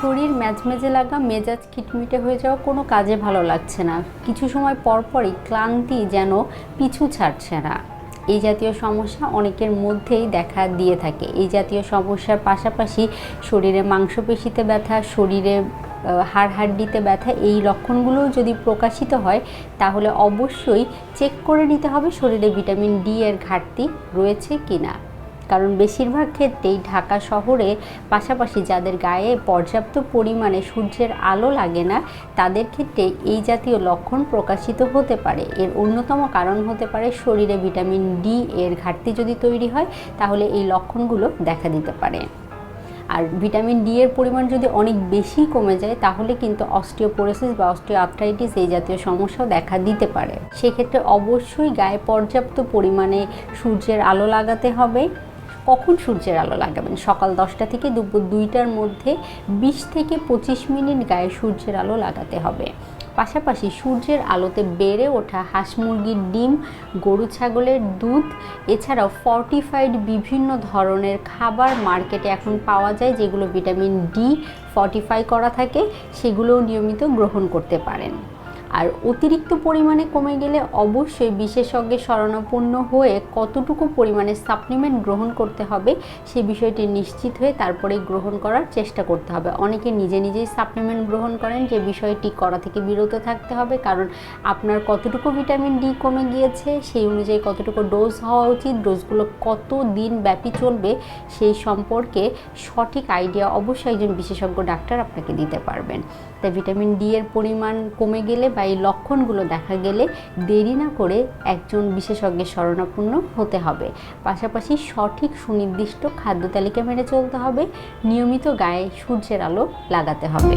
শরীর ম্যাজমেজে লাগা, মেজাজ খিটমিটে হয়ে যাওয়া, কোনো কাজে ভালো লাগছে না, কিছু সময় পরপরই ক্লান্তি যেন পিছু ছাড়ছে না। এই জাতীয় সমস্যা অনেকের মধ্যেই দেখা দিয়ে থাকে। এই জাতীয় সমস্যার পাশাপাশি শরীরে মাংসপেশিতে ব্যথা, শরীরে হাড় হাড্ডিতে ব্যথা, এই লক্ষণগুলোও যদি প্রকাশিত হয় তাহলে অবশ্যই চেক করে নিতে হবে শরীরে ভিটামিন ডি এর ঘাটতি রয়েছে কিনা। কারণ বেশিরভাগ ক্ষেত্রেই ঢাকা শহরে পাশাপাশি যাদের গায়ে পর্যাপ্ত পরিমাণে সূর্যের আলো লাগে না তাদের ক্ষেত্রে এই জাতীয় লক্ষণ প্রকাশিত হতে পারে। এর অন্যতম কারণ হতে পারে শরীরে ভিটামিন ডি এর ঘাটতি যদি তৈরি হয় তাহলে এই লক্ষণগুলো দেখা দিতে পারে। আর ভিটামিন ডি এর পরিমাণ যদি অনেক বেশি কমে যায় তাহলে কিন্তু অস্টিওপোরোসিস বা অস্টিওআর্থ্রাইটিস এই জাতীয় সমস্যাও দেখা দিতে পারে। সেক্ষেত্রে অবশ্যই গায়ে পর্যাপ্ত পরিমাণে সূর্যের আলো লাগাতে হবে। কখন সূর্যের আলো লাগাবেন? সকাল 10টা থেকে দুপুর 2টার মধ্যে 20 থেকে 25 মিনিট গায়ে সূর্যের আলো লাগাতে হবে। পাশাপাশি সূর্যের আলোতে বেড়ে ওঠা হাঁস মুরগির ডিম, গরু ছাগলের দুধ, এছাড়াও ফর্টিফাইড বিভিন্ন ধরনের খাবার মার্কেটে এখন পাওয়া যায় যেগুলো ভিটামিন ডি ফর্টিফাই করা থাকে, সেগুলোও নিয়মিত গ্রহণ করতে পারেন। আর অতিরিক্ত পরিমাণে কমে গেলে অবশ্যই বিশেষজ্ঞের শরণাপন্ন হয়ে কতটুকু পরিমাণে সাপ্লিমেন্ট গ্রহণ করতে হবে সে বিষয়টি নিশ্চিত হয়ে তারপরে গ্রহণ করার চেষ্টা করতে হবে। অনেকে নিজে নিজেই সাপ্লিমেন্ট গ্রহণ করেন, যে বিষয়টি করা থেকে বিরত থাকতে হবে। কারণ আপনার কতটুকু ভিটামিন ডি কমে গিয়েছে সেই অনুযায়ী কতটুকু ডোজ হওয়া উচিত, ডোজগুলো কত দিন ব্যাপী চলবে সেই সম্পর্কে সঠিক আইডিয়া অবশ্যই একজন বিশেষজ্ঞ ডাক্তার আপনাকে দিতে পারবেন। তাই ভিটামিন ডি এর পরিমাণ কমে গেলে বা এই লক্ষণগুলো দেখা গেলে দেরি না করে একজন বিশেষজ্ঞের শরণাপন্ন হতে হবে। পাশাপাশি সঠিক সুনির্দিষ্ট খাদ্য তালিকা মেনে চলতে হবে, নিয়মিত গায়ে সূর্যের আলো লাগাতে হবে।